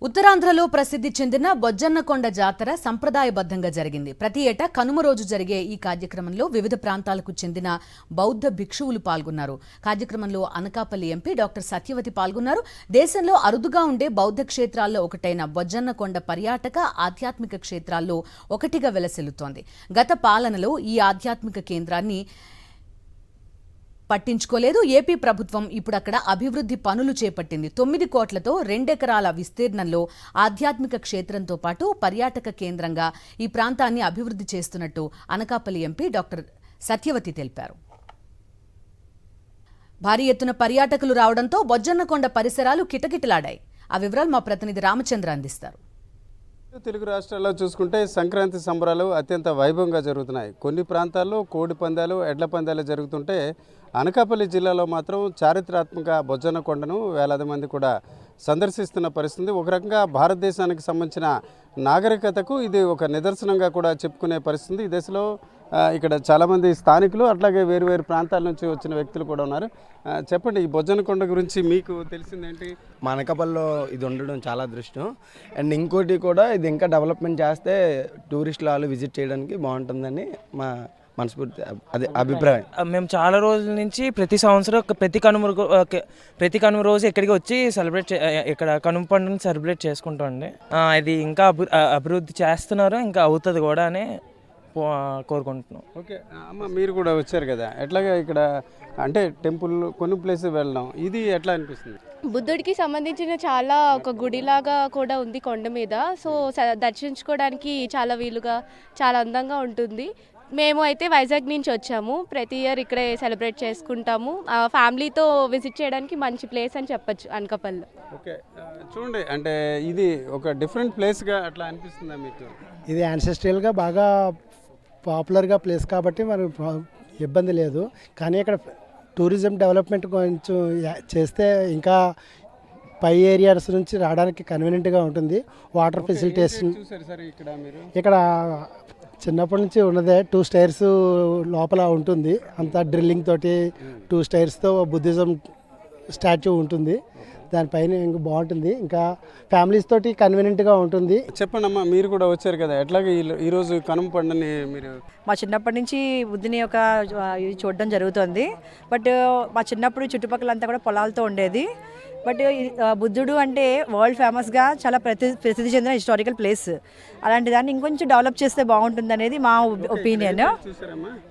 ఉత్తరాంధ్రలో ప్రసిద్ధి చెందిన బొజ్జన్నకొండ జాతర సంప్రదాయబద్ధంగా జరిగింది. ప్రతి ఏటా కనుమ రోజు జరిగే ఈ కార్యక్రమంలో వివిధ ప్రాంతాలకు చెందిన బౌద్ధ భిక్షువులు పాల్గొన్నారు. కార్యక్రమంలో అనకాపల్లి ఎంపీ డాక్టర్ సత్యవతి పాల్గొన్నారు. దేశంలో అరుదుగా ఉండే బౌద్ధ క్షేత్రాల్లో ఒకటైన బొజ్జన్నకొండ పర్యాటక ఆధ్యాత్మిక క్షేత్రాల్లో ఒకటిగా వెలసిల్లుతోంది. గత పాలనలో ఈ ఆధ్యాత్మిక కేంద్రాన్ని పట్టించుకోలేదు. ఏపీ ప్రభుత్వం ఇప్పుడు అక్కడ అభివృద్ధి పనులు చేపట్టింది. 9 కోట్లతో 2 ఎకరాల విస్తీర్ణంలో ఆధ్యాత్మిక క్షేత్రంతో పాటు పర్యాటక కేంద్రంగా ఈ ప్రాంతాన్ని అభివృద్ధి చేస్తున్నట్టు అనకాపల్లి ఎంపీ డాక్టర్ సత్యవతి తెలిపారు. భారీ ఎత్తున పర్యాటకులు రావడంతో బొజ్జన్నకొండ పరిసరాలు కిటకిటలాడాయి. ఆ వివరాలు మా ప్రతినిధి రామచంద్ర అందిస్తారు. తెలుగు రాష్ట్రాల్లో చూసుకుంటే సంక్రాంతి సంబరాలు అత్యంత వైభవంగా జరుగుతున్నాయి. కొన్ని ప్రాంతాల్లో కోడి పందాలు, ఎడ్ల పందాలు జరుగుతుంటే అనకాపల్లి జిల్లాలో మాత్రం చారిత్రాత్మక బొజ్జన్నకొండను వేలాది మంది కూడా సందర్శిస్తున్న పరిస్థితి. ఒక రకంగా భారతదేశానికి సంబంధించిన నాగరికతకు ఇది ఒక నిదర్శనంగా కూడా చెప్పుకునే పరిస్థితి. ఈ దశలో ఇక్కడ చాలామంది స్థానికులు అట్లాగే వేరు వేరు ప్రాంతాల నుంచి వచ్చిన వ్యక్తులు కూడా ఉన్నారు. చెప్పండి, ఈ బొజ్జన్నకొండ గురించి మీకు తెలిసిందేంటి? మా అనకాపల్లిలో ఇది ఉండడం చాలా అదృష్టం. అండ్ ఇంకోటి కూడా ఇది ఇంకా డెవలప్మెంట్ చేస్తే టూరిస్టులు వాళ్ళు విజిట్ చేయడానికి బాగుంటుందని మా మనస్ఫూర్తి అదే అభిప్రాయం. మేము చాలా రోజుల నుంచి ప్రతి సంవత్సరం ప్రతి కనుమ రోజు ఇక్కడికి వచ్చి ఇక్కడ కనుమ పండుగను సెలబ్రేట్ చేసుకుంటామండి. ఇది ఇంకా అభివృద్ధి చేస్తున్నారు, ఇంకా అవుతుంది కూడా అని కోరుకుంటున్నాం. ఓకే అమ్మ, మీరు కూడా వచ్చారు కదా, ఎట్లాగా ఇక్కడ అంటే టెంపుల్ కొన్ని ప్లేసెస్ వెళ్ళడం ఇది ఎట్లా అనిపిస్తుంది? బుద్ధుడికి సంబంధించిన చాలా ఒక గుడిలాగా కూడా ఉంది కొండ మీద. సో దర్శించుకోవడానికి చాలా వీలుగా చాలా అందంగా ఉంటుంది. మేము అయితే వైజాగ్ నుంచి వచ్చాము. ప్రతి ఇయర్ ఇక్కడే సెలబ్రేట్ చేసుకుంటాము. ఫ్యామిలీతో విజిట్ చేయడానికి మంచి ప్లేస్ అని చెప్పొచ్చు అనకాపల్లి. ఓకే చూడండి, అంటే ఇది ఒక డిఫరెంట్ ప్లేస్గా అట్లా అనిపిస్తుందా మీకు? ఇది యాన్సెస్ట్రియల్గా బాగా పాపులర్గా ప్లేస్ కాబట్టి మరి ఇబ్బంది లేదు. కానీ ఇక్కడ టూరిజం డెవలప్మెంట్ కొంచెం చేస్తే ఇంకా పై ఏరియాస్ నుంచి రావడానికి కన్వీనియంట్గా ఉంటుంది. వాటర్ ఫెసిలిటేషన్ ఇక్కడ చిన్నప్పటి నుంచి ఉన్నదే 2 స్టైర్స్ లోపల ఉంటుంది. అంతా డ్రిల్లింగ్ తోటి 2 స్టైర్స్తో బుద్ధిజం స్టాచ్యూ ఉంటుంది. దానిపైన ఇంకా బాగుంటుంది, ఇంకా ఫ్యామిలీస్ తోటి కన్వీనియంట్గా ఉంటుంది. చెప్పండి అమ్మా, మీరు కూడా వచ్చారు కదా, ఎట్లాగే ఈరోజు కనుమ పండుగని మీరు? మా చిన్నప్పటి నుంచి బుద్ధుని యొక్క ఇది చూడడం జరుగుతుంది. బట్ మా చిన్నప్పుడు చుట్టుపక్కలంతా కూడా పొలాలతో ఉండేది. బట్ బుద్ధుడు అంటే వరల్డ్ ఫేమస్గా చాలా ప్రసిద్ధి చెందిన హిస్టారికల్ ప్లేస్. అలాంటి దాన్ని ఇంకొంచెం డెవలప్ చేస్తే బాగుంటుంది అనేది మా ఒపీనియన్.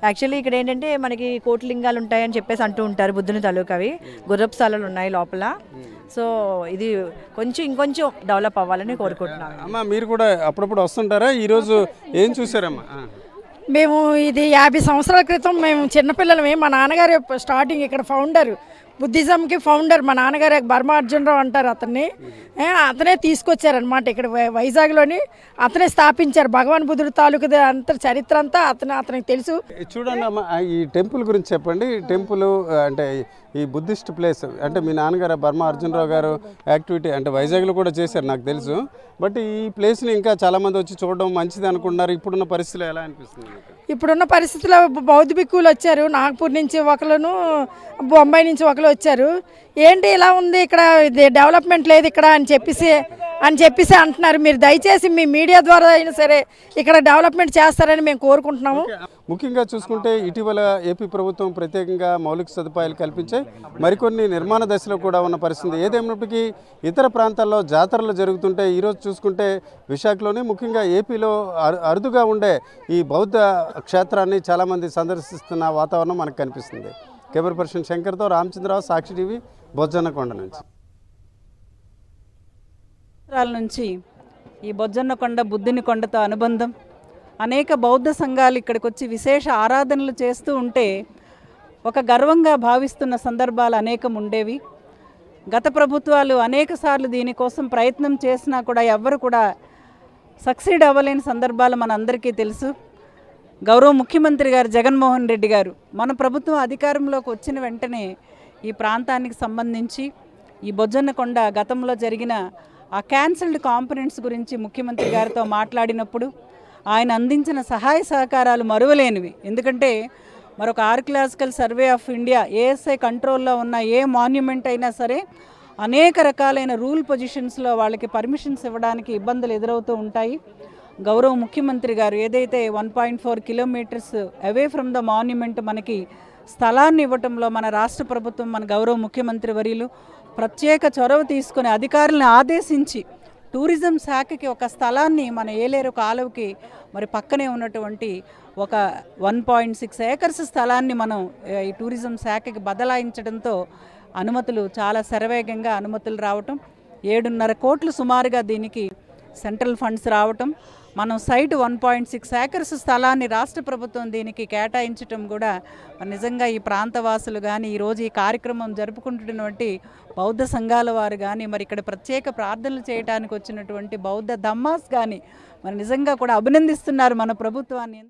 యాక్చువల్లీ ఇక్కడ ఏంటంటే మనకి కోట్లింగాలు ఉంటాయని చెప్పేసి అంటూ ఉంటారు. బుద్ధుని తాలూకవి గుర్రపు స్థలాలు ఉన్నాయి లోపల. సో ఇది ఇంకొంచెం డెవలప్ అవ్వాలని కోరుకుంటున్నాను. అమ్మా, మీరు కూడా అప్పుడప్పుడు వస్తుంటారా? ఈరోజు ఏం చూసారమ్మా? మేము ఇది 50 సంవత్సరాల క్రితం మేము చిన్నపిల్లలమే. మా నాన్నగారు స్టార్టింగ్ ఇక్కడ ఫౌండర్, బుద్ధిజంకి ఫౌండర్ మా నాన్నగారు బర్మా అర్జునరావు అంటారు అతన్ని. అతనే తీసుకొచ్చారనమాట ఇక్కడ వైజాగ్లోని. అతనే స్థాపించారు. భగవాన్ బుద్ధుడు తాలూకు అంత చరిత్ర అంతా అతనికి తెలుసు. చూడండి అమ్మా, ఈ టెంపుల్ గురించి చెప్పండి. టెంపుల్ అంటే ఈ బుద్ధిస్ట్ ప్లేస్ అంటే మీ నాన్నగారు బర్మా అర్జునరావు గారు యాక్టివిటీ అంటే వైజాగ్లో కూడా చేశారు నాకు తెలుసు. బట్ ఈ ప్లేస్ని ఇంకా చాలామంది వచ్చి చూడడం మంచిది అనుకుంటున్నారు. ఇప్పుడున్న పరిస్థితులు ఎలా అనిపిస్తుంది? ఇప్పుడున్న పరిస్థితుల్లో బౌద్ధ భిక్కులు వచ్చారు. నాగ్పూర్ నుంచి ఒకరును, బొంబాయి నుంచి ఒకరు వచ్చారు. ఏంటి ఇలా ఉంది ఇక్కడ, డెవలప్మెంట్ లేదు ఇక్కడ అని చెప్పేసి అంటున్నారు. మీరు దయచేసి మీ మీడియా ద్వారా అయినా సరే ఇక్కడ డెవలప్మెంట్ చేస్తారని మేము కోరుకుంటున్నాము. ముఖ్యంగా చూసుకుంటే ఇటీవల ఏపీ ప్రభుత్వం ప్రత్యేకంగా మౌలిక సదుపాయాలు కల్పించే మరికొన్ని నిర్మాణ దశలో కూడా ఉన్న పరిస్థితి. ఏదేమైనప్పటికీ ఇతర ప్రాంతాల్లో జాతరలు జరుగుతుంటే ఈరోజు చూసుకుంటే విశాఖలోనే ముఖ్యంగా ఏపీలో అరుదుగా ఉండే ఈ బౌద్ధ క్షేత్రాన్ని చాలామంది సందర్శిస్తున్న వాతావరణం మనకు కనిపిస్తుంది. కెమెరా పర్సన్ శంకర్తో రామచంద్రరావు, సాక్షి టీవీ, బొజ్జన్నకొండ నుంచి. నుంచి ఈ బొజ్జన్నకొండ బుద్ధుని కొండతో అనుబంధం, అనేక బౌద్ధ సంఘాలు ఇక్కడికి వచ్చి విశేష ఆరాధనలు చేస్తూ ఉంటే ఒక గర్వంగా భావిస్తున్న సందర్భాలు అనేకం ఉండేవి. గత ప్రభుత్వాలు అనేక సార్లు దీనికోసం ప్రయత్నం చేసినా కూడా ఎవ్వరు కూడా సక్సీడ్ అవ్వలేని సందర్భాలు మనందరికీ తెలుసు. గౌరవ ముఖ్యమంత్రి గారు జగన్మోహన్ రెడ్డి గారు మన ప్రభుత్వం అధికారంలోకి వచ్చిన వెంటనే ఈ ప్రాంతానికి సంబంధించి ఈ బొజ్జన్నకొండ గతంలో జరిగిన ఆ క్యాన్సిల్డ్ కాంపోనెంట్స్ గురించి ముఖ్యమంత్రి గారితో మాట్లాడినప్పుడు ఆయన అందించిన సహాయ సహకారాలు మరువలేనివి. ఎందుకంటే మరొక archaeological survey of India ASI కంట్రోల్లో ఉన్న ఏ మాన్యుమెంట్ అయినా సరే అనేక రకాలైన రూల్ పొజిషన్స్లో వాళ్ళకి పర్మిషన్స్ ఇవ్వడానికి ఇబ్బందులు ఎదురవుతూ ఉంటాయి. గౌరవ ముఖ్యమంత్రి గారు ఏదైతే 1.4 kilometres away from the monument మనకి స్థలాన్ని ఇవ్వటంలో మన రాష్ట్ర ప్రభుత్వం, మన గౌరవ ముఖ్యమంత్రి వర్యులు ప్రత్యేక చొరవ తీసుకుని అధికారులను ఆదేశించి టూరిజం శాఖకి ఒక స్థలాన్ని మన ఏలేరు కాలువకి మరి పక్కనే ఉన్నటువంటి ఒక 1.6 ఏకర్స్ స్థలాన్ని మనం ఈ టూరిజం శాఖకి బదలాయించడంతో అనుమతులు చాలా శరవేగంగా అనుమతులు రావటం, 7.5 కోట్లు సుమారుగా దీనికి సెంట్రల్ ఫండ్స్ రావటం, మనం సైట్ 1.6 ఏకర్స్ స్థలాన్ని రాష్ట్ర ప్రభుత్వం దీనికి కేటాయించటం కూడా నిజంగా ఈ ప్రాంతవాసులు కానీ ఈరోజు ఈ కార్యక్రమం జరుపుకుంటున్నటువంటి బౌద్ధ సంఘాల వారు కానీ మరి ఇక్కడ ప్రత్యేక ప్రార్థనలు చేయడానికి వచ్చినటువంటి బౌద్ధ ధమ్మాస్ కానీ మరి నిజంగా కూడా అభినందిస్తున్నారు మన ప్రభుత్వాన్ని.